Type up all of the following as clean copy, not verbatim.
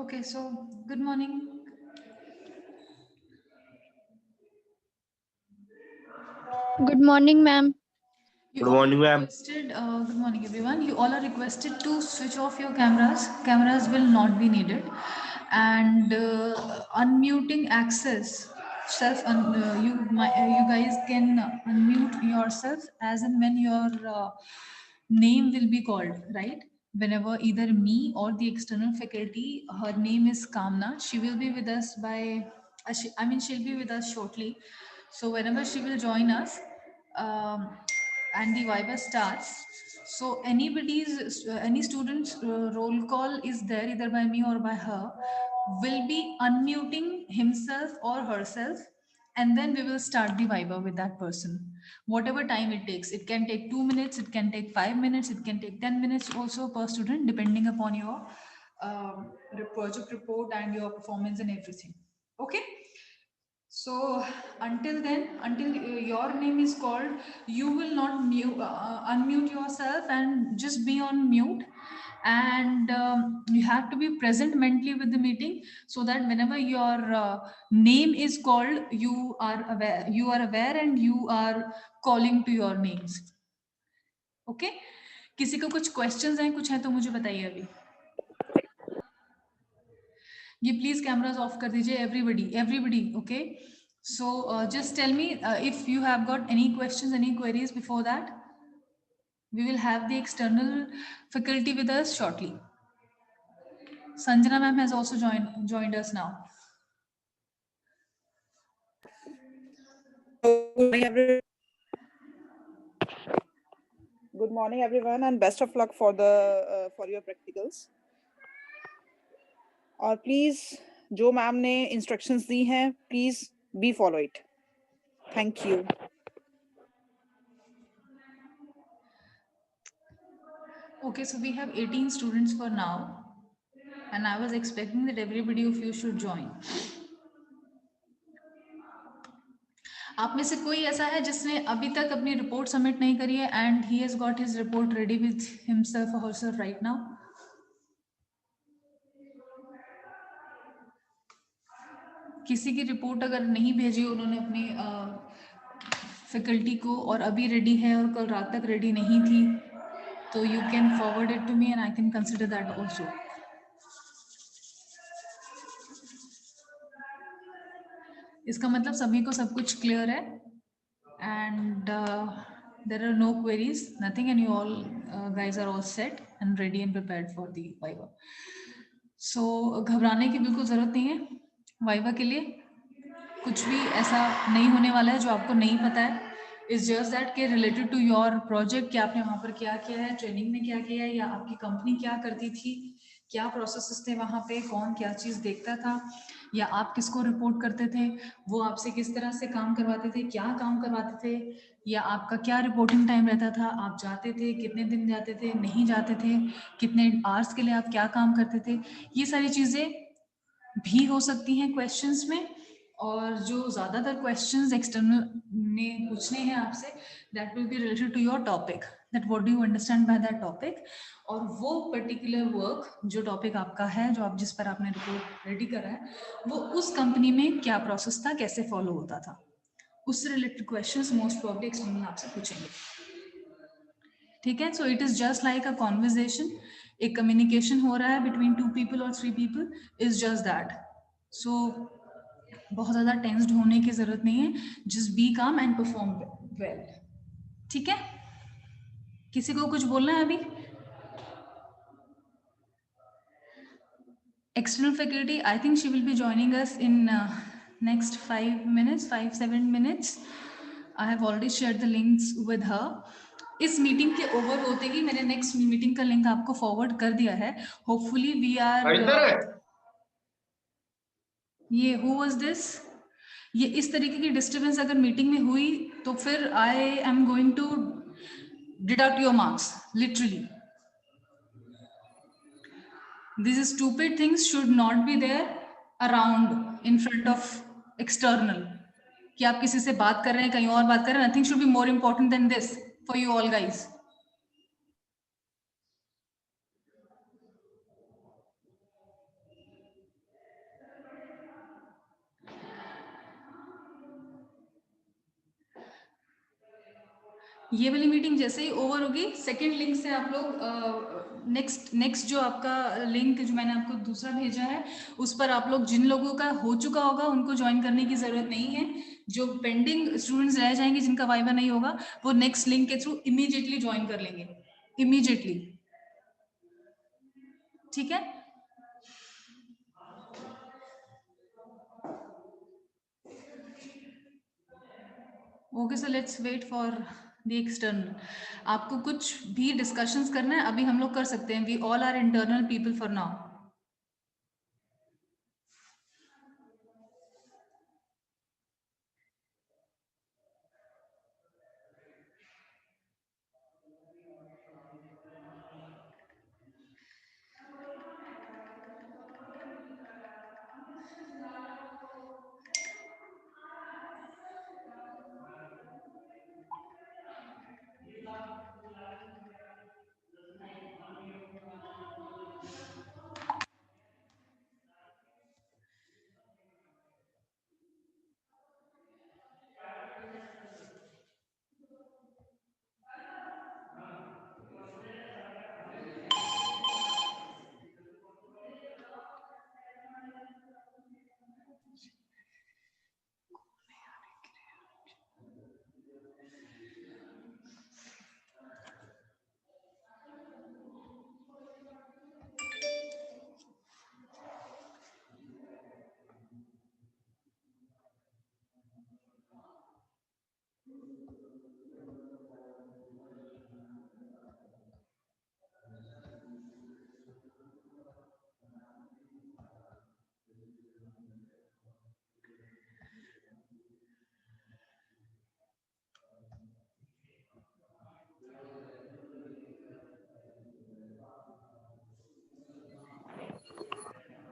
Okay, so good morning. Good morning, ma'am. You Good all morning, are ma'am. requested, good morning everyone. You all are requested to switch off your cameras. Cameras will not be needed. And unmuting access, you guys can unmute yourself as and when your name will be called, right? Whenever either me or the external faculty, her name is Kamna, she will be with us she'll be with us shortly. So whenever she will join us, and the Viva starts. So any student's roll call is there either by me or by her will be unmuting himself or herself, and then we will start the Viva with that person. Whatever time it takes, it can take 2 minutes, it can take 5 minutes, it can take 10 minutes also per student, depending upon your project report and your performance and everything. Okay. So until then, until your name is called, you will not unmute yourself and just be on mute. And you have to be present mentally with the meeting, so that whenever your name is called, you are aware and you are calling to your names. Okay? किसी को कुछ questions हैं, कुछ है तो मुझे बताइए अभी. ये प्लीज कैमरास ऑफ कर दीजिए everybody. Okay, so just tell me if you have got any questions, any queries. Before that, we will have the external faculty with us shortly. Sanjana ma'am has also joined us now. Good morning, everyone, and best of luck for your practicals. और please जो ma'am ने instructions दी हैं, please be follow it. Thank you. Okay, so we have 18 students for now, and I was expecting that everybody of you should join. आप में से कोई ऐसा है जिसने अभी तक अपनी रिपोर्ट सबमिट नहीं करी है and he has got his report ready with himself और हरसेल्फ राइट नाउ? किसी की रिपोर्ट अगर नहीं भेजी उन्होंने अपनी फैकल्टी को और अभी रेडी है और कल रात तक रेडी नहीं थी, तो you can forward it to me and I can consider that also. इसका मतलब सभी को सब कुछ क्लियर है and there are no queries, nothing, and you all guys are all set and ready and prepared for the viva. So घबराने की बिल्कुल ज़रूरत नहीं है. वाइवा के लिए कुछ भी ऐसा नहीं होने वाला है जो आपको नहीं पता है. इट्स जस्ट दैट के रिलेटेड टू योर प्रोजेक्ट, कि आपने वहाँ पर क्या किया है, ट्रेनिंग में क्या किया है, या आपकी कंपनी क्या करती थी, क्या प्रोसेसेस थे वहाँ पे, कौन क्या चीज़ देखता था, या आप किसको रिपोर्ट करते थे, वो आपसे किस तरह से काम करवाते थे, क्या काम करवाते थे, या आपका क्या रिपोर्टिंग टाइम रहता था, आप जाते थे कितने दिन जाते थे, नहीं जाते थे, कितने आवर्स के लिए आप क्या काम करते थे. ये सारी चीज़ें भी हो सकती हैं क्वेश्चंस में. और जो ज़्यादातर क्वेश्चंस एक्सटर्नल ने पूछने हैं आपसे, that will be related to your topic, that what do you understand by that topic. और वो पर्टिकुलर वर्क जो टॉपिक आपका है, जो आप जिस पर आपने रिपोर्ट रेडी करा है, वो उस कंपनी में क्या प्रोसेस था, कैसे फॉलो होता था, उससे related questions most probably external आपसे पूछेंगे. ठीक है. So it is just like a conversation. एक कम्युनिकेशन हो रहा है बिटवीन 2 पीपल और 3 पीपल, इज जस्ट दैट. सो बहुत ज़्यादा टेंस्ड होने की ज़रूरत नहीं है. जस्ट बी काम एंड परफॉर्म वेल. ठीक है. किसी को कुछ बोलना है अभी? External faculty, I think she will be joining us in next 5-7 minutes. I have already shared the links with her. इस मीटिंग के ओवर होते ही मैंने नेक्स्ट मीटिंग का लिंक आपको फॉरवर्ड कर दिया है. होपफुली वी आर ये हु वाज दिस. ये इस तरीके की डिस्टर्बेंस अगर मीटिंग में हुई तो फिर I am going to deduct your marks literally. These stupid things should not be there around in front of external. कि आप किसी से बात कर रहे हैं, कहीं और बात कर रहे हैं. Nothing should be more important than this for you all guys. ये वाली मीटिंग जैसे ही ओवर होगी, सेकेंड लिंक से आप लोग नेक्स्ट जो आपका लिंक जो मैंने आपको दूसरा भेजा है, उस पर आप लोग जिन लोगों का हो चुका होगा उनको ज्वाइन करने की जरूरत नहीं है। जो पेंडिंग स्टूडेंट्स रह जाएंगे जिनका वाइवा नहीं होगा, वो नेक्स्ट लिंक के थ्रू इमीडिएटली ज्वाइन कर लेंगे, इमीडिएटली। ठीक है। Okay, so let's wait for the external. आपको कुछ भी डिस्कशंस करना है अभी हम लोग कर सकते हैं। We all are internal people for now.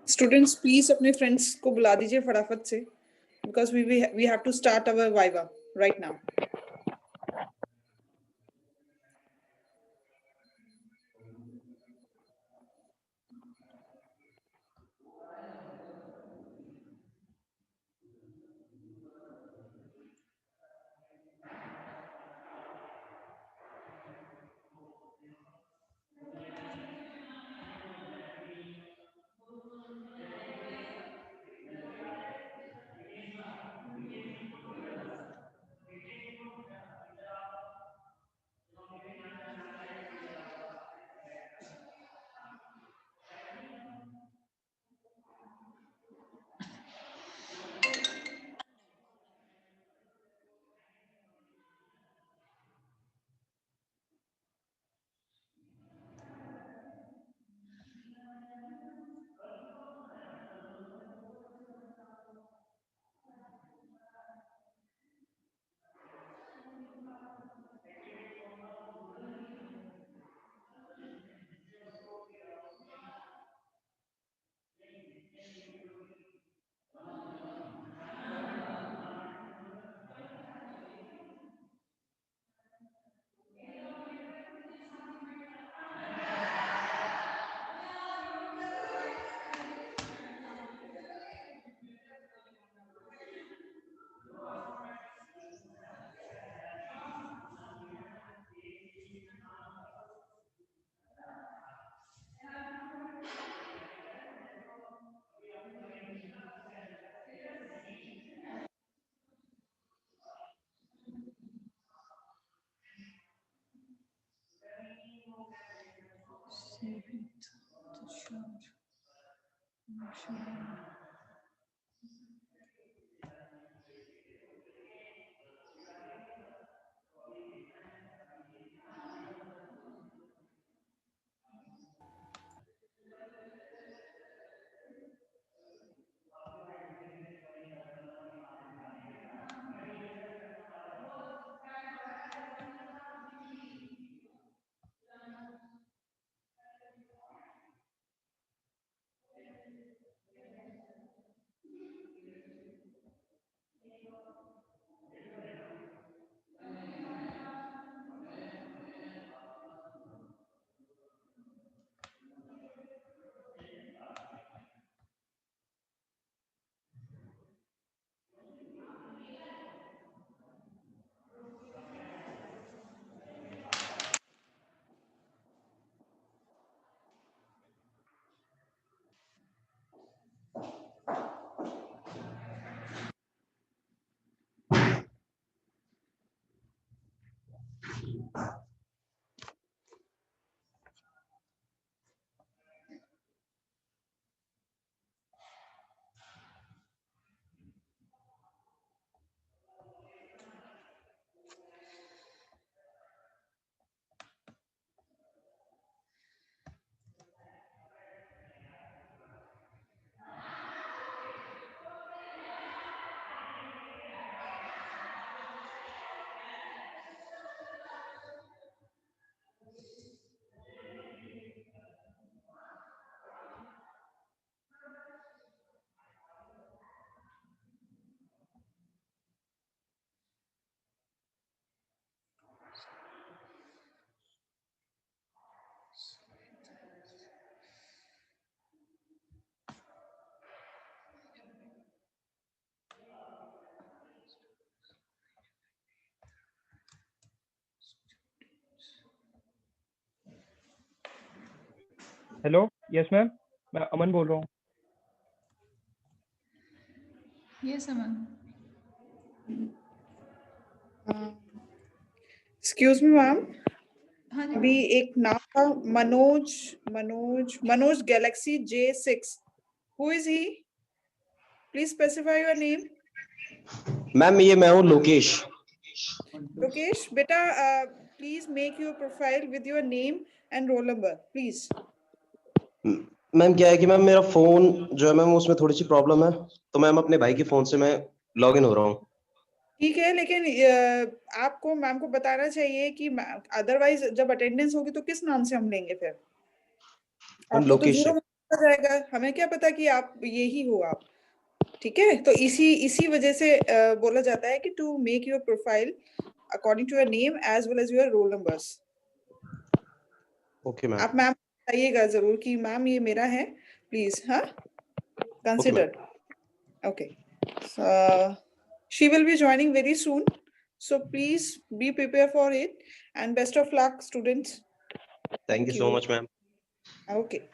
Students please अपने फ्रेंड्स को बुला दीजिए फटाफट से, because we have to start our viva right now. Hello, yes ma'am, मैं अमन बोल रहा हूँ। Yes, Aman. Excuse me ma'am, हाँ जी अभी एक नाम था Manoj Galaxy J6. Who is he? Please specify your name. Ma'am ये मैं हूँ लोकेश। लोकेश बेटा, please make your profile with your name and roll number please. Ma'am क्या है कि मैम मेरा फोन जो है मैम उसमें थोड़ी सी प्रॉब्लम है, तो मैम अपने भाई के फोन से मैं लॉग इन हो रहा हूँ। ठीक है, लेकिन आपको मैम को बताना चाहिए कि अदरवाइज जब अटेंडेंस होगी तो किस नाम से हम लेंगे फिर? मैम आपको तो लोकेश जीरो आ जाएगा, हमें क्या पता कि आप यही हो आप. ठीक है, तो इसी वजह से बोला जाता है कि to make your profile according to your name as well as your roll numbers. Okay ma'am. आप मैम बताइएगा जरूर कि मैम ये मेरा है, प्लीज. हाँ, considered. Okay. She will be joining very soon. So please be prepared for it and best of luck, students. Thank you so much ma'am. Okay.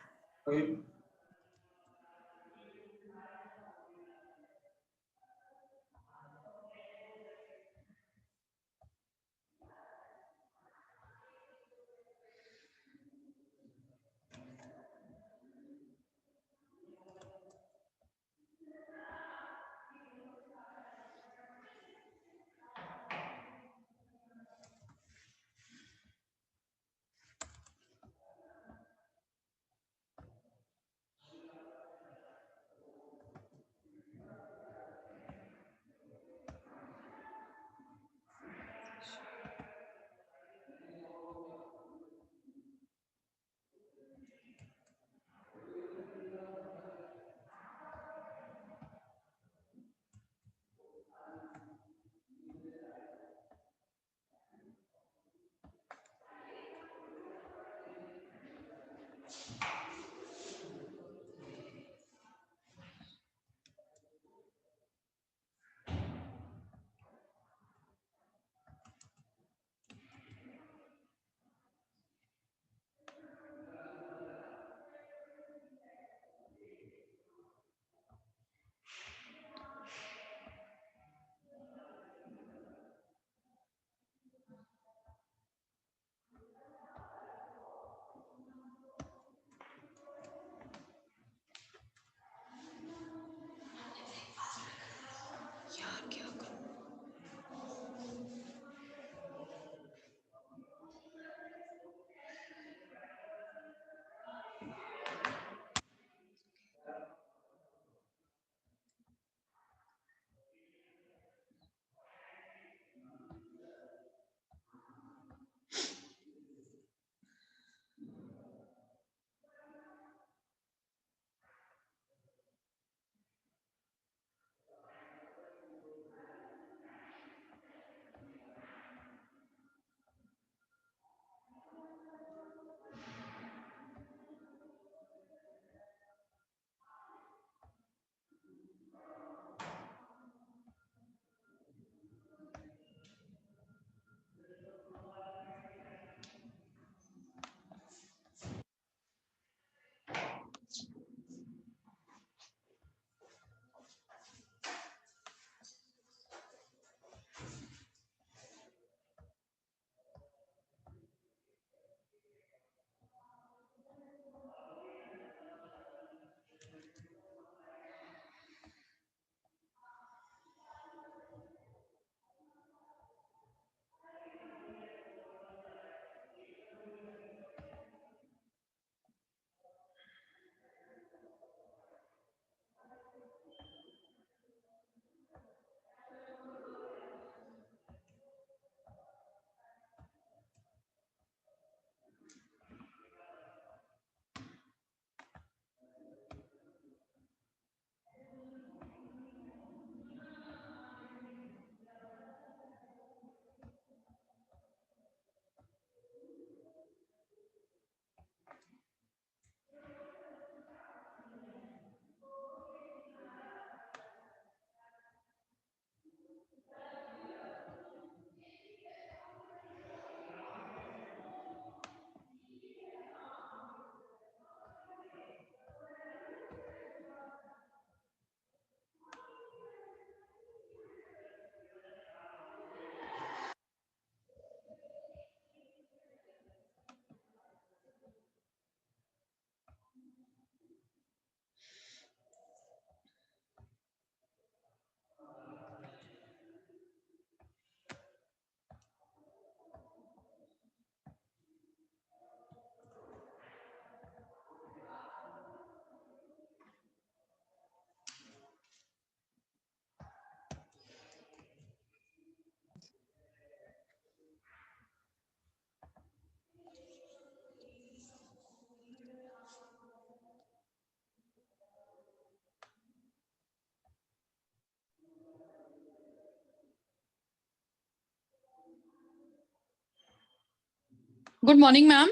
Good morning, ma'am.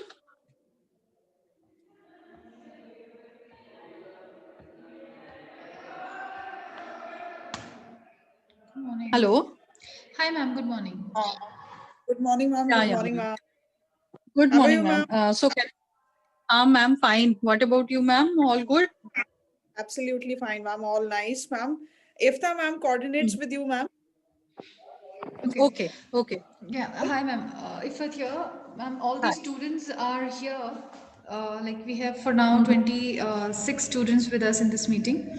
Good morning. Hello. Hi, ma'am. Good morning. Good morning, ma'am. Yeah, Good yeah, morning, ma'am. ma'am. Good How are morning, you, ma'am. ma'am? Ma'am, fine. What about you, ma'am? All good? Absolutely fine, ma'am. All nice, ma'am. Ifta, ma'am, coordinates with you, ma'am. Okay. Okay, okay. Yeah. Hi, ma'am. If it's here, ma'am, all the Hi. students are here. Like we have for now 26 students with us in this meeting.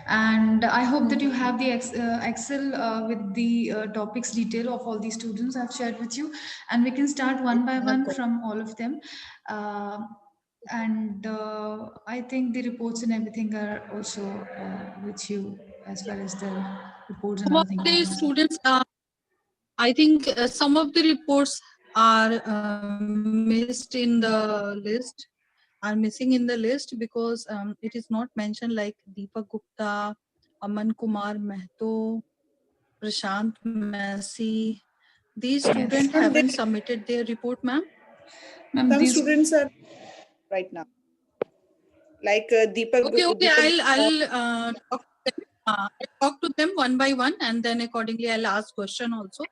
And I hope that you have the Excel with the topics detail of all the students I've shared with you. And we can start one by one from all of them. Uh, and I think the reports and everything are also with you as far as the reports and Some other of things are the concerned. students, I think some of the reports are missed in the list, are missing in the list because it is not mentioned like Deepak Gupta, Aman Kumar Mehto, Prashant Massey. These Yes. students Ma'am, haven't submitted their report, ma'am. Ma'am, some these students are right now, like Deepak. Okay, Deepak. I'll talk to them one by one, and then accordingly I'll ask question also.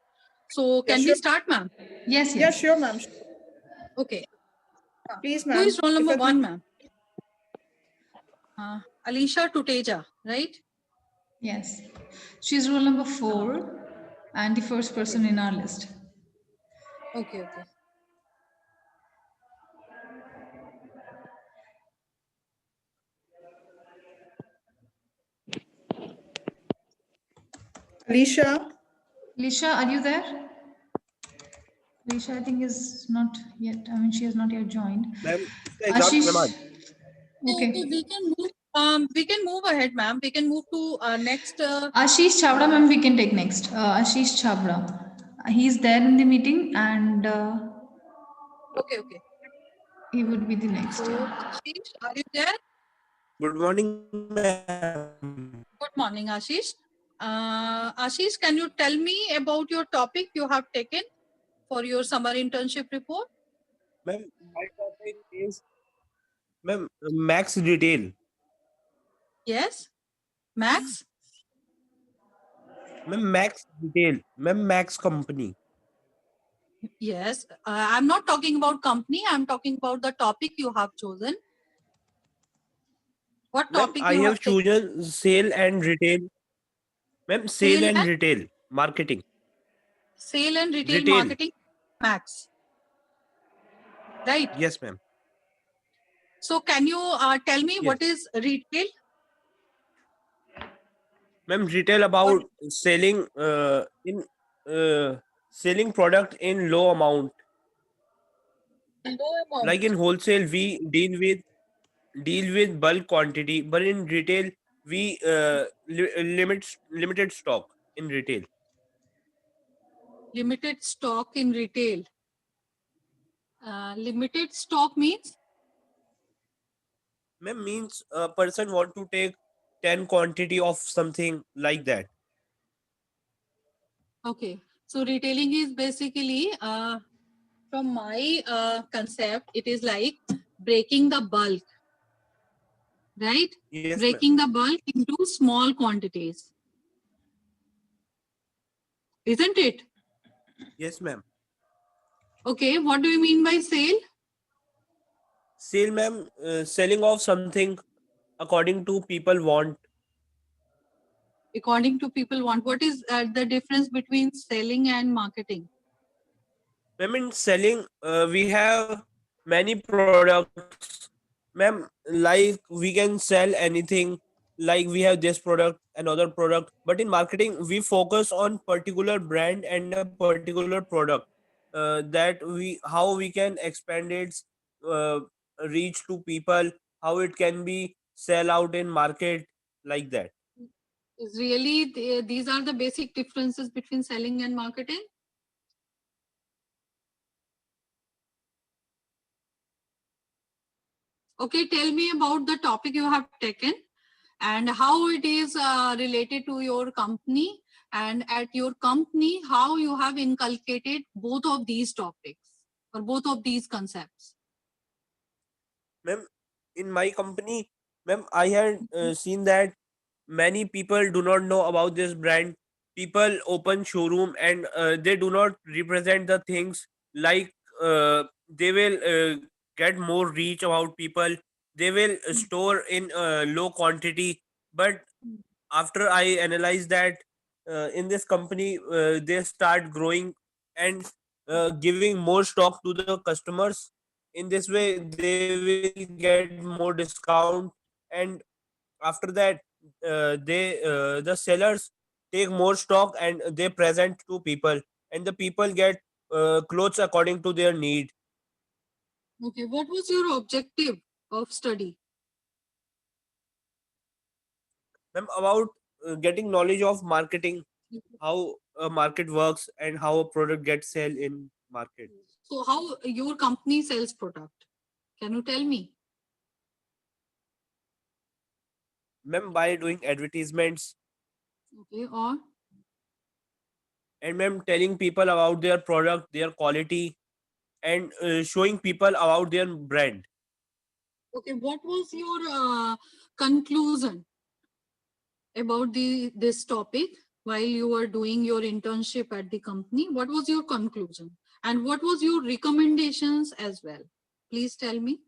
So Yeah, can we sure. start, ma'am? yes, Yeah, yes. sure, ma'am. Okay. Please, Who ma'am. is roll If number it- one, ma'am? Alisha Tuteja, right? Yes. She's roll number 4 and the first person in our list. Okay, okay. Alicia. Lisha, are you there? Lisha, I think is not yet. I mean, she has not yet joined. Ma'am, इसका exam Ashish. नमाज Okay, Okay. we can move ahead, ma'am. We can move to next. Ashish Chavda, ma'am, we can take next. Ashish Chavda. He's there in the meeting and Okay, okay. he would be the next. So, Yeah. Ashish, are you there? Good morning, ma'am. Good morning, Ashish. Ashish, can you tell me about your topic you have taken for your summer internship report? Ma'am, my topic is ma'am Max Retail. Yes, Max. Ma'am Max Retail. Ma'am Max Company. Yes, I'm not talking about company. I'm talking about the topic you have chosen. What Ma'am, topic I you have have taken? chosen sale and retail. Ma'am, sale and retail marketing. Sale and retail Retail. marketing, Max. Right. Yes, ma'am. So can you tell me Yes. what is retail? Ma'am, retail about selling in selling product in low amount. Low amount. Like in wholesale, we deal with bulk quantity, but in retail we limited stock in retail. Limited stock in retail. Limited stock means? Ma'am, means a person want to take 10 quantity of something like that. Okay. So retailing is basically, from my concept, it is like breaking the bulk, right? Yes, ma'am. Breaking the bulk into small quantities. Isn't it? Yes, ma'am. Okay. What do you mean by sale? Sale, ma'am, selling of something according to people want. According to people want. What is the difference between selling and marketing? Ma'am, in selling, we have many products. Ma'am, like we can sell anything. Like we have this product, another product. But in marketing, we focus on particular brand and a particular product. That we how we can expand its uh, reach to people, how it can be sell out in market, like that. Is really these are the basic differences between selling and marketing? Okay, tell me about the topic you have taken and how it is related to your company, and at your company how you have inculcated both of these topics. or both of these concepts? Ma'am, in my company, ma'am, I had seen that many people do not know about this brand. People open showroom and they do not represent the things like they will get more reach about people. They will store in low quantity, but after I analyze that in this company they start growing and giving more stock to the customers. In this way they will get more discount, and after that the sellers take more stock and they present to people, and the people get clothes according to their need. Okay, what was your objective of study? Ma'am, about getting knowledge of marketing, how a market works and how a product gets sell in market. So how your company sells product? Can you tell me? Ma'am, by doing advertisements Okay, or and ma'am telling people about their product, their quality, and showing people about their brand. okay, what was your conclusion about this topic while you were doing your internship at the company? What was your conclusion? And what was your recommendations as well? Please tell me.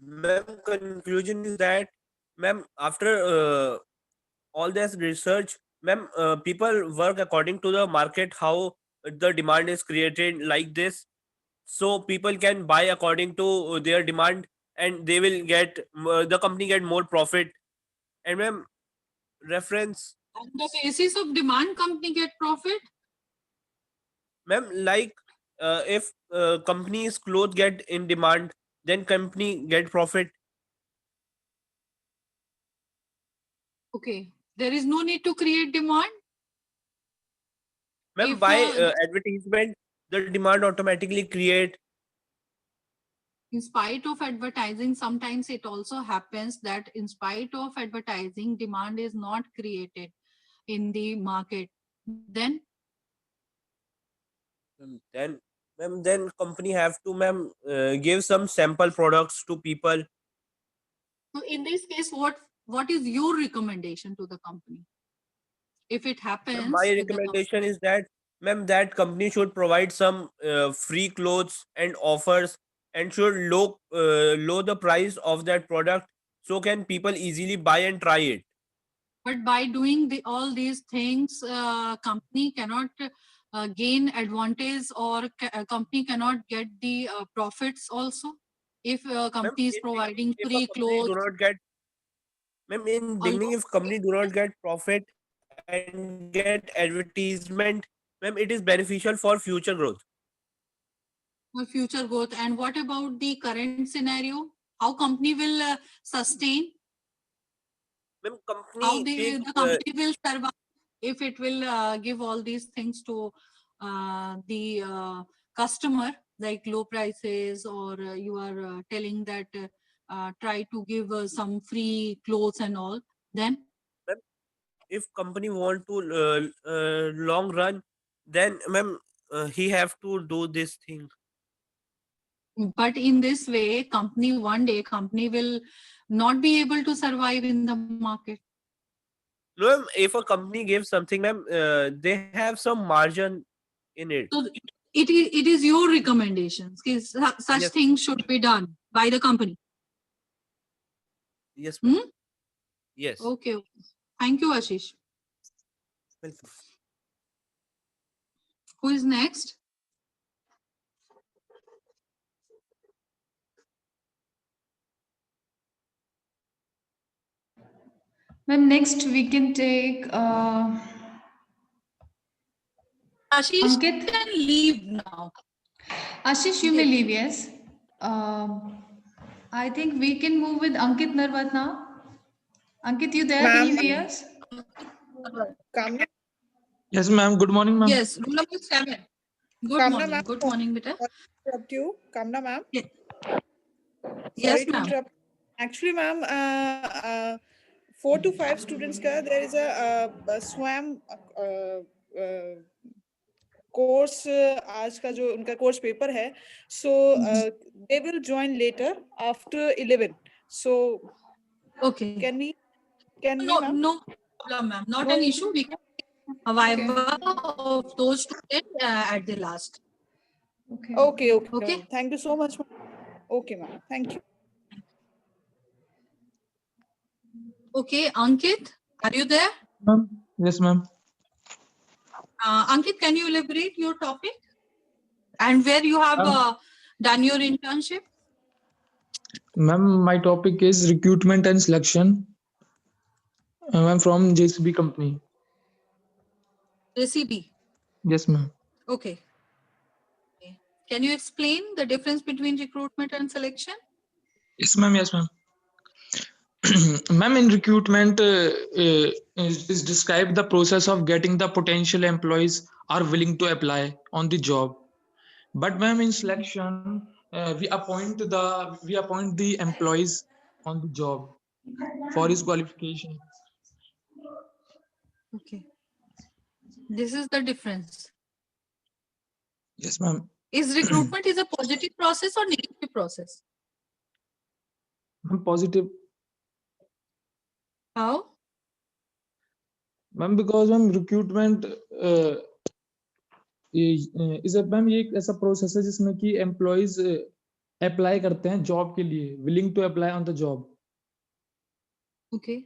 Ma'am, conclusion is that, ma'am, after all this research, ma'am, people work according to the market, how the demand is created like this. So people can buy according to their demand, and they will get the company get more profit. And ma'am, reference, On the basis of demand, company get profit? ma'am, like if company's clothes get in demand, then company get profit. Okay, there is no need to create demand. Ma'am, If by advertisement, the demand automatically create. in spite of advertising, sometimes it also happens that in spite of advertising, demand is not created in the market. Then Then, ma'am, then company have to, ma'am, give some sample products to people. so in this case, what is your recommendation to the company? If it Ma'am, happens my with the recommendation is that, ma'am, that company should provide some free clothes and offers, and should low the price of that product, so can people easily buy and try it. but by doing all these things, company cannot gain advantage, or company cannot get the profits also. If Ma'am, company is in providing beginning, if a free company do clothes, not get, ma'am, in beginning, if company do not get profit and get advertisement, ma'am, it is beneficial for future growth. for future growth. And what about the current scenario? How company will sustain? Ma'am, How company take the company will survive if it will give all these things to the customer, like low prices, or you are telling that try to give some free clothes and all. Then ma'am, if company want to long run, then ma'am, he have to do this thing. but in this way, company one day company will not be able to survive in the market. No, ma'am, if a company gives something, ma'am, they have some margin in it. So it is your recommendations. Such Yes, things should be done by the company. yes, ma'am. Hmm? Yes. Okay. Thank you, Ashish. Welcome. Who is next? Ma'am, next we can take Ashish Ankit. can leave now. Ashish, you may leave, yes. I think we can move with Ankit Narwat now. Ankit, you there? Can Ma'am, you hear us? Kamna, Yes, ma'am. Good morning, ma'am. Yes, rule number 7. Good Kamna morning. ma'am, Good morning, beta. sorry to interrupt you. Kamna ma'am, Ye- sorry Yes, to ma'am. interrupt. Actually, ma'am, 4 to 5 students ka there is a swam course आज का जो उनका course paper है, so they will join later after 11. So Okay. can we No, ma'am? no problem, ma'am. Not No an issue? issue. We can a viva of those students at the last. Okay. Okay. Okay. Thank you so much. Okay, ma'am. Thank you. Okay, Ankit, are you there? Ma'am. Yes, ma'am. Ankit, can you elaborate your topic and where you have done your internship? Ma'am, my topic is recruitment and selection. I'm from JCB company. JCB. Yes, ma'am. Okay. Can you explain the difference between recruitment and selection? Yes, ma'am. Yes, ma'am. Ma'am, in recruitment is describe the process of getting the potential employees are willing to apply on the job. But ma'am, in selection, we appoint the employees on the job for his qualification. Okay. This is the difference. Yes, ma'am. Is recruitment is a positive process or negative process? Ma'am, positive. How? Ma'am because ma'am recruitment is ma'am ये एक ऐसा process है जिसमें कि employees apply करते हैं job के लिए, willing to apply on the job. Okay.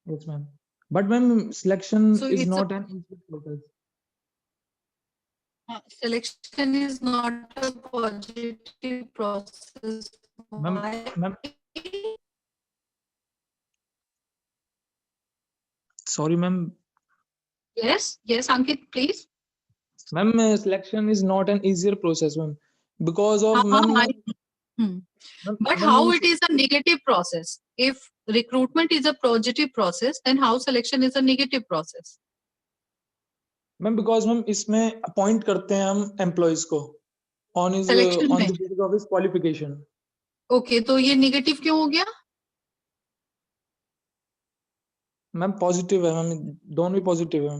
Yes ma'am. But ma'am selection So is it's a- not an easy process. Selection is not a positive process. Ma'am Why? Ma'am sorry ma'am. Yes, yes, Ankit, please. Ma'am selection is not an easier process ma'am because of ma'am. But how it is a negative process? If recruitment is a positive process, then how selection is a negative process? Ma'am because ma'am इसमें appoint करते हैं हम employees को on his Selection on में. The basis of his qualification. Okay, तो ये negative क्यों हो गया? मैम पॉजिटिव है मैम, दोनों ही पॉजिटिव है.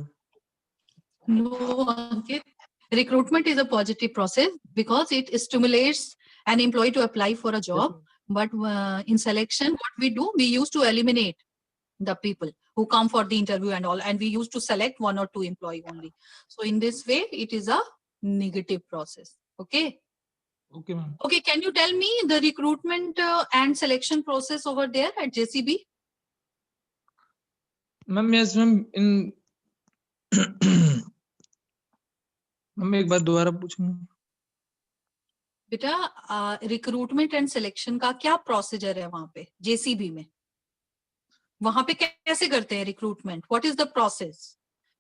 No, Ankit. Recruitment is a positive process because it stimulates an employee to apply for a job. But in selection, what we do, we used to eliminate the people who come for the interview and all, and we used to select 1 or 2 employee only. So in this way, it is a negative process. Okay. Okay, ma'am. Okay. Can you tell me the recruitment and selection process over there at JCB? Ma'am yes ma'am in ma'am एक बार दोबारा पूछूंगा. बेटा recruitment and selection का क्या procedure है वहां पे JCB में? वहां पे कैसे करते हैं recruitment? What is the process?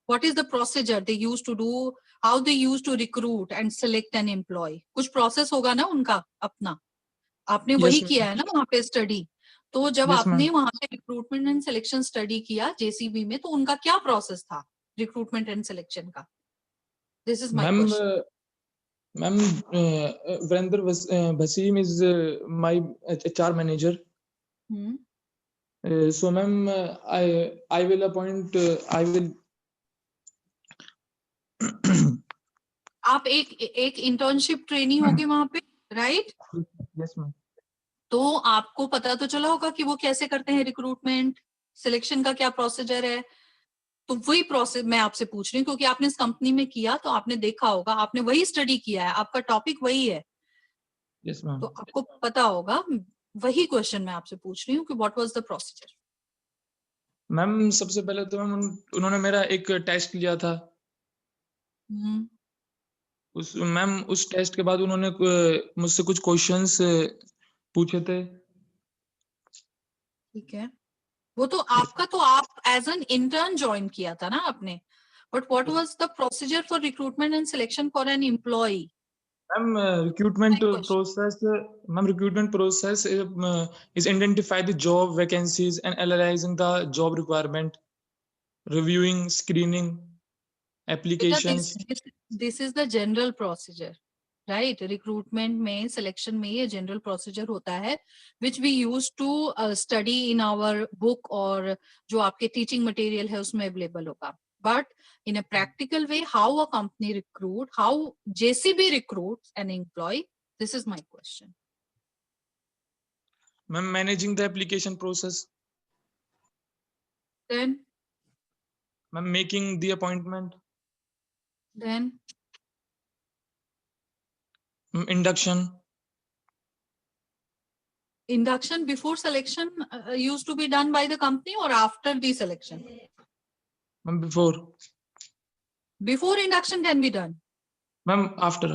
What is the procedure they use to do? How they use to recruit and select an employ? कुछ प्रोसेस होगा ना उनका अपना. आपने वही ma'am. किया है ना वहां पे स्टडी. तो जब Yes, आपने ma'am. वहां पे रिक्रूटमेंट एंड सिलेक्शन स्टडी किया जेसीबी में, तो उनका क्या प्रोसेस था रिक्रूटमेंट एंड सिलेक्शन का? This is my ma'am question. Ma'am Virendra Bhasim is my HR manager. So ma'am, I will appoint. I will. आप एक इंटर्नशिप ट्रेनी होगे वहां पे, राइट? Yes, ma'am. तो आपको पता तो चला होगा कि वो कैसे करते हैं रिक्रूटमेंट, सिलेक्शन का क्या प्रोसीजर है. तो वही प्रोसेस मैं आपसे पूछ रही हूँ क्योंकि आपने इस कंपनी में किया तो आपने देखा होगा, आपने वही स्टडी किया है, आपका टॉपिक वही है. Yes, ma'am. तो आपको पता होगा. वही क्वेश्चन मैं आपसे पूछ रही हूँ कि what was the procedure. Ma'am सबसे पहले तो मैम उन्होंने मेरा एक टेस्ट लिया था. उस टेस्ट के बाद उन्होंने मुझसे कुछ क्वेश्चंस पूछे थे. ठीक है. वो तो आपका तो आप एज एन इंटर्न ज्वाइन किया था ना आपने. But what was the procedure for recruitment and selection for an employ? Ma'am recruitment My question. Process is identify the job vacancies and analyzing the job requirement, reviewing, screening, applications. This is the general procedure, right? Recruitment में, selection में ये general procedure होता है, which we used to study in our book और जो आपके teaching material है उसमें available होगा. But in a practical way, how a company recruit, how JCB recruits an employee, this is my question. Ma'am, managing the application process. Then, Ma'am, making the appointment. Induction. Induction before selection used to be done by the company or after the selection? Ma'am, before. Before induction can be done. Ma'am, after.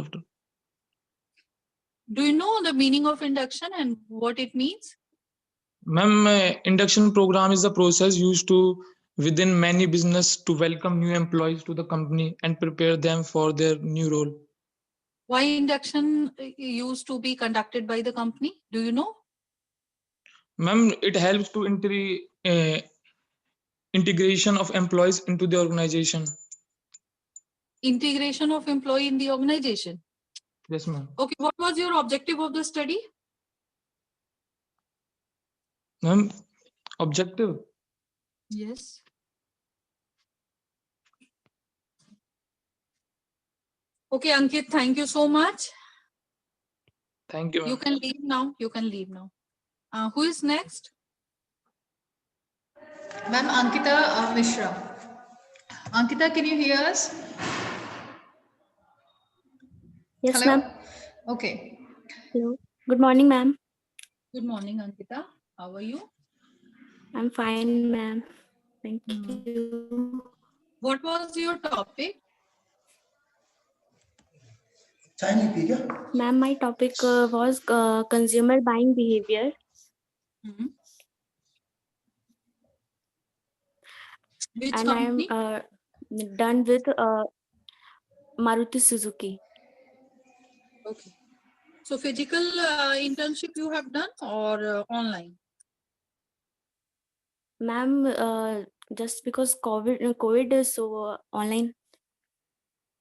Do you know the meaning of induction and what it means? Ma'am, induction program is the process used to within many business to welcome new employees to the company and prepare them for their new role. Why induction used to be conducted by the company? Do you know? Ma'am, it helps to integration of employees into the organization. Integration of employee in the organization. Yes, ma'am. Okay, what was your objective of the study? Ma'am, objective. Yes. Okay, Ankit, thank you so much. Thank you, You ma'am. can leave now. You can leave now. Who is next? Ma'am Ankita Mishra. Ankita, can you hear us? Yes, Hello? ma'am. Okay. Hello. Good morning, ma'am. Good morning, Ankita. How are you? I'm fine, ma'am. Thank Hmm. you. What was your topic? Ma'am, my topic was consumer buying behavior. Hmm. Which And I'm company? done with Maruti Suzuki. Okay. So physical internship you have done or online? Ma'am, just because COVID is so online.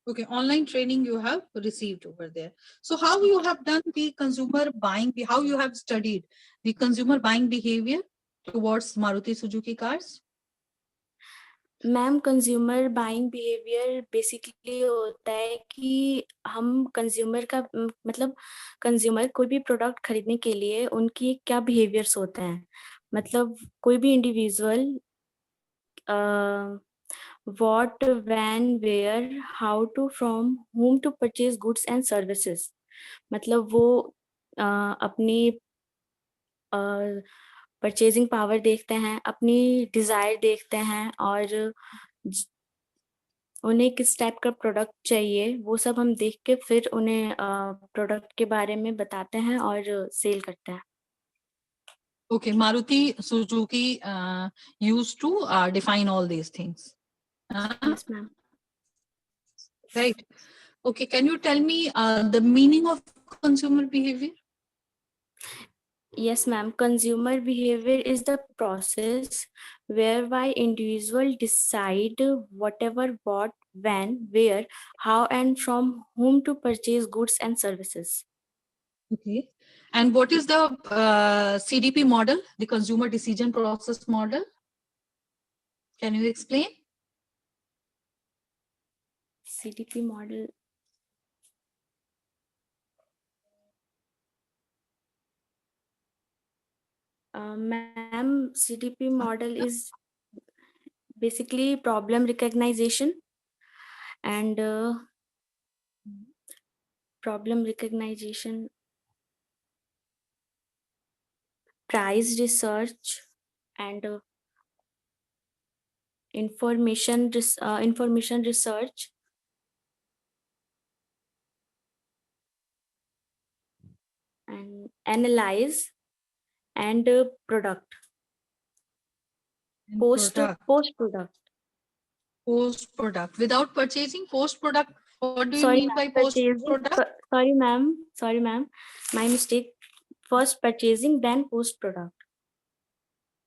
Okay, online training you have received over there. So how you have done the consumer buying, how you have studied the consumer buying behavior towards Maruti Suzuki cars? Ma'am consumer buying behaviour basically होता है कि हम consumer का मतलब consumer कोई भी product खरीदने के लिए उनकी क्या बिहेवियर्स होते हैं मतलब कोई भी individual what when where how to from whom to purchase goods and services मतलब वो अपनी परचेजिंग पावर देखते हैं अपनी डिजायर देखते हैं और उन्हें किस टाइप का प्रोडक्ट चाहिए वो सब हम देख के फिर उन्हें प्रोडक्ट के बारे में बताते हैं और सेल करते हैं. Okay, Maruti Suzuki used to define all these things. Yes, ma'am. Right. Okay, can you tell me the meaning of consumer behavior? Yes, ma'am. Consumer behavior is the process whereby individual decide whatever, what, when, where, how, and from whom to purchase goods and services. Okay. And what is the CDP model, the consumer decision process model? Can you explain? CDP model. Ma'am, CDP model is basically problem recognition and problem recognition, price research, and information research, and analyze, and product. And Post product. product. Post product. Without purchasing, post product. What do you Sorry, mean by ma'am, post purchasing. product? Sorry, ma'am. Sorry, ma'am. My mistake. First purchasing, then post product.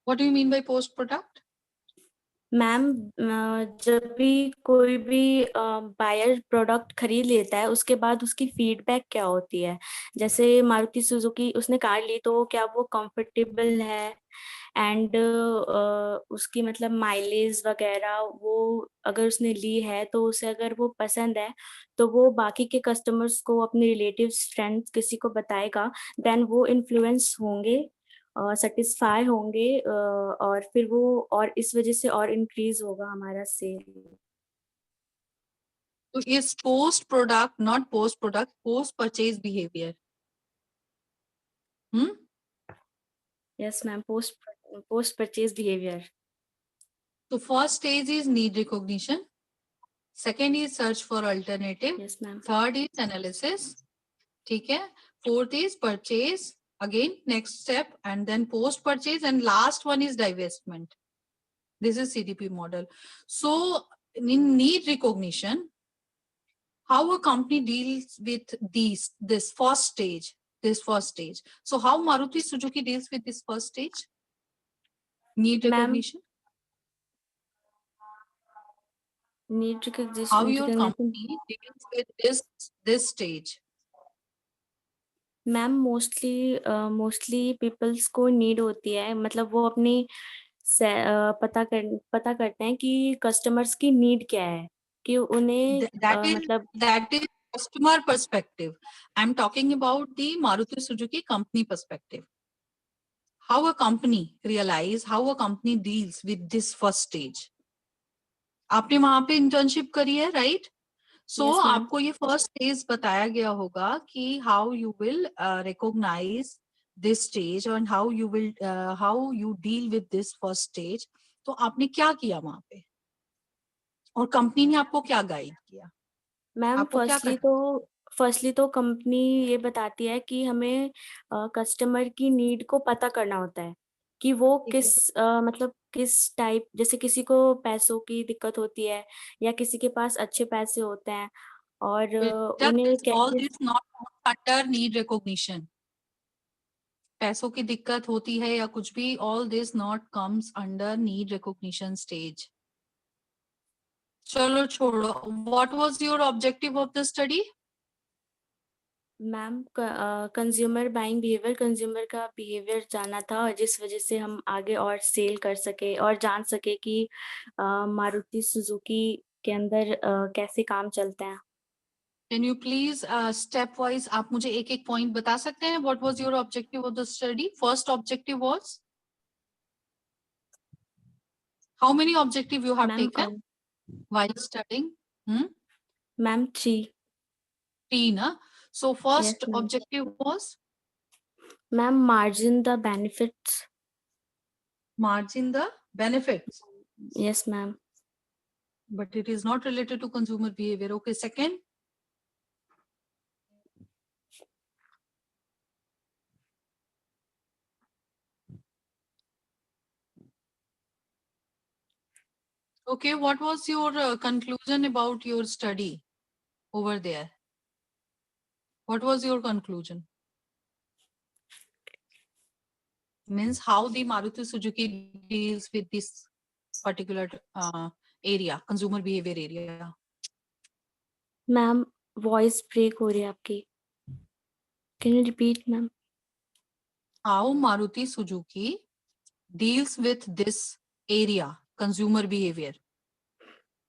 What do you mean by post product? Ma'am जब भी कोई भी buyer product खरीद लेता है उसके बाद उसकी फीडबैक क्या होती है? जैसे मारुति सुजुकी उसने कार ली तो क्या वो कंफर्टेबल है एंड उसकी मतलब माइलेज वगैरह वो अगर उसने ली है तो उसे अगर वो पसंद है तो वो बाकी के कस्टमर्स को अपने रिलेटिव्स फ्रेंड्स किसी को बताएगा, देन वो इन्फ्लुएंस होंगे, सेटिस्फाई होंगे और फिर वो और इस वजह से और इंक्रीज होगा हमारा सेल। तो इस post product, not post product, post purchase behaviour. Yes ma'am, post purchase behaviour. So first stage is need recognition. Second is search for alternative. Yes ma'am. Third is analysis. ठीक है. Fourth is purchase. Again, next step, and then post purchase, and last one is divestment. This is CDP model. So in need recognition, how a company deals with this first stage, So how Maruti Suzuki deals with this first stage? Need Ma'am, recognition. Need recognition. How your company deals with this stage? Ma'am mostly peoples को need होती है, मतलब वो अपनी पता करते हैं कि कस्टमर्स की नीड क्या है, कि उन्हें मतलब That is customer perspective. I'm talking about the Maruti Suzuki company perspective. How a company deals with this first stage. आपने वहां पे इंटर्नशिप करी है, राइट? सो Yes, ma'am. आपको ये फर्स्ट स्टेज बताया गया होगा कि how you will recognize this stage और how you deal with this first stage. तो आपने क्या किया वहां पे और कंपनी ने आपको क्या गाइड किया? मैम आपको क्या फर्स्टली तो कंपनी ये बताती है कि हमें कस्टमर की नीड को पता करना होता है कि वो ठीक है। मतलब किस टाइप, जैसे किसी को पैसों की दिक्कत होती है या किसी के पास अच्छे पैसे होते हैं और उन्हें all कैसे this not under need recognition. पैसों की दिक्कत होती है या कुछ भी, all this not comes under need recognition stage. चलो छोड़ो. What was your objective of the study? Ma'am consumer buying behaviour, consumer का बिहेवियर जानना था और जिस वजह से हम आगे और सेल कर सके और जान सके कि मारुति सुजुकी के अंदर कैसे काम चलते हैं। Can you please step wise आप मुझे एक एक पॉइंट बता सकते हैं? What was your objective of the study? First objective was how many objective you have ma'am taken while studying? Ma'am 3 ना? So first Yes, ma'am. objective was ma'am margin the benefits. margin the benefits, yes ma'am. but it is not related to consumer behavior. Okay, second. Okay, what was your conclusion about your study over there? What was your conclusion? Means how the Maruti Suzuki deals with this particular area, consumer behavior area. Ma'am voice break हो रही है आपकी, can you repeat ma'am? How Maruti Suzuki deals with this area, consumer behavior.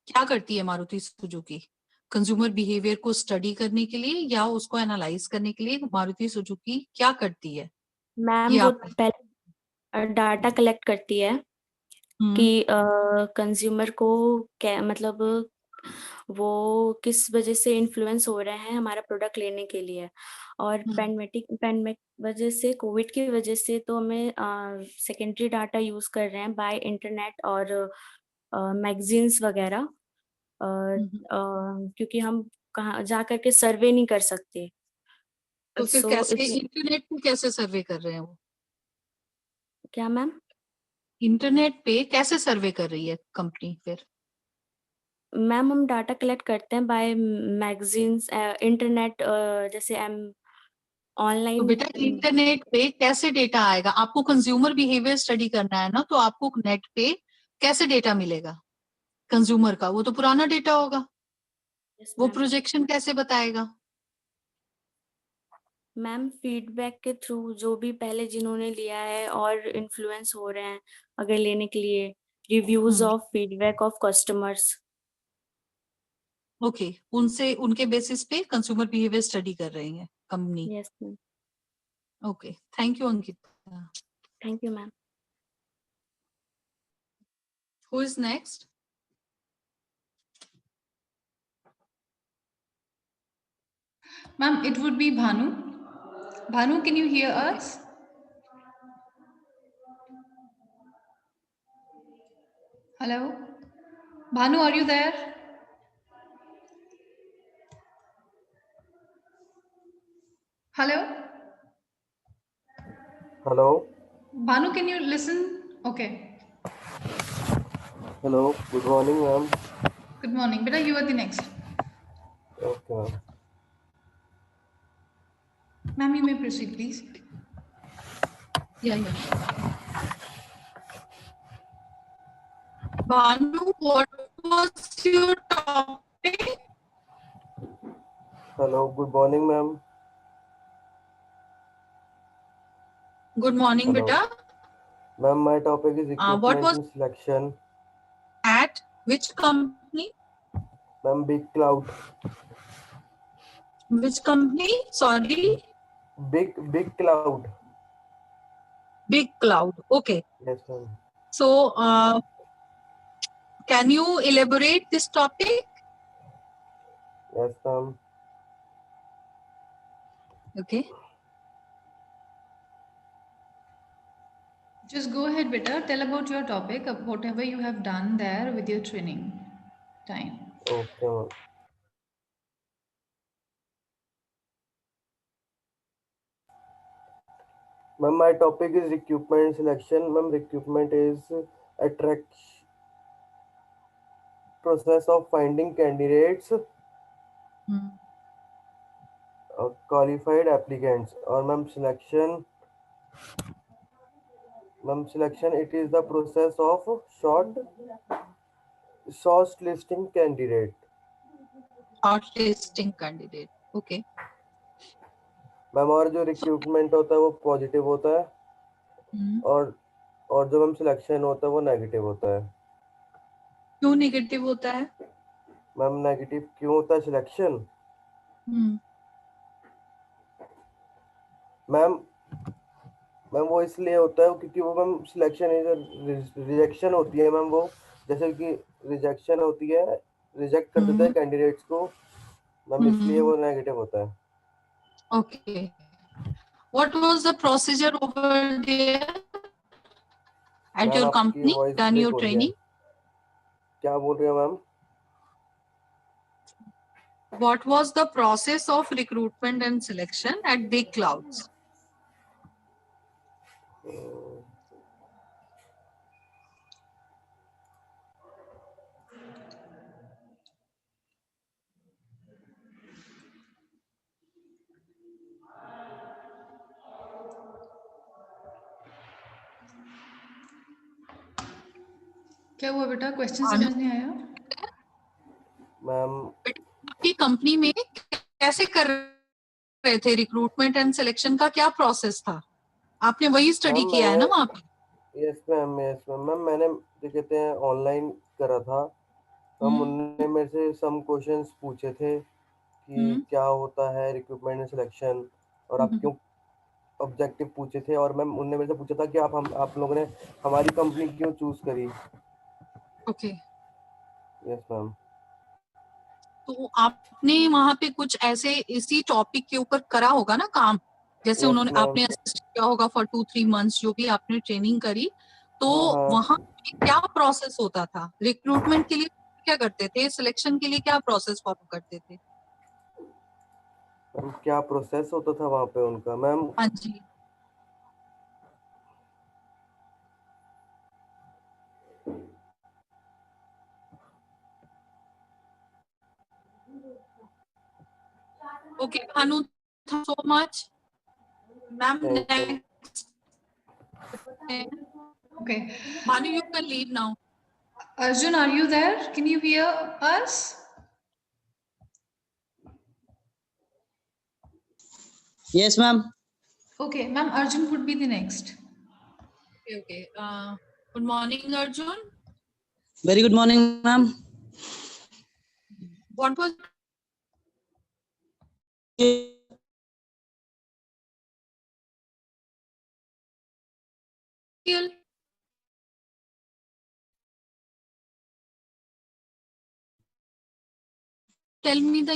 क्या करती है Maruti Suzuki consumer behaviour को study करने के लिए या उसको एनालाइज करने के लिए? मारुति सुजुकी क्या करती है? मैम वो पहले डाटा कलेक्ट करती है कि कंज्यूमर को क्या मतलब वो किस वजह से इन्फ्लुएंस हो रहे हैं हमारा प्रोडक्ट लेने के लिए। और पैंडेमिक वजह से, कोविड की वजह से तो हमें सेकेंडरी डाटा यूज कर रहे हैं बाय इंटरनेट और मैगजीन्स वगैरह, क्योंकि हम कहाँ जा करके सर्वे नहीं कर सकते। तो फिर So कैसे it's- इंटरनेट पे कैसे सर्वे कर रहे हैं वो? क्या मैम? इंटरनेट पे कैसे सर्वे कर रही है कंपनी फिर? मैम हम डाटा कलेक्ट करते हैं बाय मैगजीन्स, इंटरनेट, जैसे तो ऑनलाइन। बेटा इंटरनेट पे कैसे डेटा आएगा? आपको कंज्यूमर बिहेवियर स्टडी करना है ना, तो आपको नेट पे कैसे डेटा मिलेगा कंज्यूमर का? वो तो पुराना डेटा होगा, Yes, वो ma'am. प्रोजेक्शन कैसे बताएगा? मैम फीडबैक के थ्रू, जो भी पहले जिन्होंने लिया है और इन्फ्लुएंस हो रहे हैं अगर लेने के लिए, reviews of feedback of customers. Okay, उनसे उनके बेसिस पे कंज्यूमर बिहेवियर स्टडी कर रही है company. Yes ma'am. Okay, thank you Ankita. Thank you ma'am. Who is next? Ma'am, it would be Bhanu. Bhanu, can you hear us? Hello? Bhanu, are you there? Hello? Hello. Bhanu, can you listen? Okay. Hello. Good morning, ma'am. Good morning. Beta, you are the next. Okay, ma'am. Ma'am, you may proceed, please. Yeah. Bhanu, what was your topic? Hello. Good morning, ma'am. Good morning, Hello. beta. Ma'am, my topic is What recruitment was and selection. at which company? Ma'am, Big Cloud. Which company? Sorry, Big Cloud. Big Cloud. Okay. Yes, ma'am. So, can you elaborate this topic? Yes, ma'am. Okay. Just go ahead, Beta. Tell about your topic, of whatever you have done there with your training time. Okay, ma'am. Ma'am, my topic is recruitment and selection. Ma'am, recruitment is attraction process of finding candidates, qualified applicants. Or ma'am, selection. Ma'am, selection, it is the process of shortlisting candidate. Shortlisting candidate. Okay. Ma'am, और जो recruitment होता है वो positive होता है, और जो ma'am selection होता है वो नेगेटिव होता है. क्यों नेगेटिव होता है? मैम, नेगेटिव क्यों होता है सिलेक्शन? मैम वो इसलिए होता है क्योंकि वो मैम सिलेक्शन रिजेक्शन होती है मैम. वो जैसे कि रिजेक्शन होती है, रिजेक्ट कर देता है कैंडिडेट्स को मैम, इसलिए वो नेगेटिव होता है. Okay. What was the procedure over there at ma'am, your आपकी company? Voice Done break your हो रही है. training? क्या बोल रहे हो ma'am? What was the process of recruitment and selection at Big Clouds? क्या हुआ बेटा? क्वेश्चन समझ नहीं आया? मैम, आपकी कंपनी में कैसे कर रहे थे रिक्रूटमेंट एंड सिलेक्शन का? क्या प्रोसेस था? आपने वही स्टडी किया है ना वहाँ पे? Yes ma'am. मैम, मैंने क्या कहते हैं ऑनलाइन करा था. मैम, उन्होंने मेरे से सम क्वेश्चंस पूछे थे कि क्या होता है रिक्रूटमेंट एंड सिलेक्शन, और आप क्यों ऑब्जेक्टिव पूछे थे. और मैम, उन्होंने मेरे से पूछा था कि आप लोगों ने हमारी कंपनी क्यों चूज करी. ओके. Yes ma'am. तो आपने वहाँ पे कुछ ऐसे इसी टॉपिक के ऊपर करा होगा ना काम, जैसे Yes, उन्होंने ma'am. आपने असिस्ट किया होगा फॉर 2-3 मंथ्स, जो भी आपने ट्रेनिंग करी, तो हाँ. वहाँ पे क्या प्रोसेस होता था? रिक्रूटमेंट के लिए क्या करते थे, सिलेक्शन के लिए क्या प्रोसेस फॉलो करते थे? मैम, क्या प्रोसेस होता था वहाँ पे उनका मैम? हाँ जी. Okay, Bhanu, thank you so much. Ma'am, Thank you. next. Okay. Bhanu, you can leave now. Arjun, are you there? Can you hear us? Yes, ma'am. Okay, ma'am, Arjun would be the next. Okay. Good morning, Arjun. Very good morning, ma'am. What was your tell me the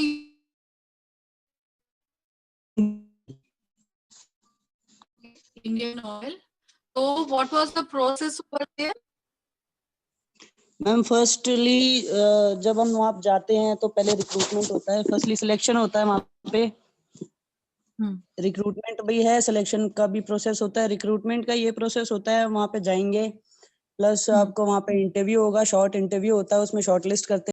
Indian Oil. So what was the process over there? Ma'am firstly जब हम वहाँ जाते हैं तो पहले recruitment होता है, firstly selection होता है वहाँ पे। रिक्रूटमेंट भी है, सिलेक्शन का भी प्रोसेस होता है। रिक्रूटमेंट का ये प्रोसेस होता है, वहाँ पे जाएंगे, प्लस आपको वहाँ पे इंटरव्यू होगा, शॉर्ट इंटरव्यू होता है, उसमें शॉर्ट लिस्ट करते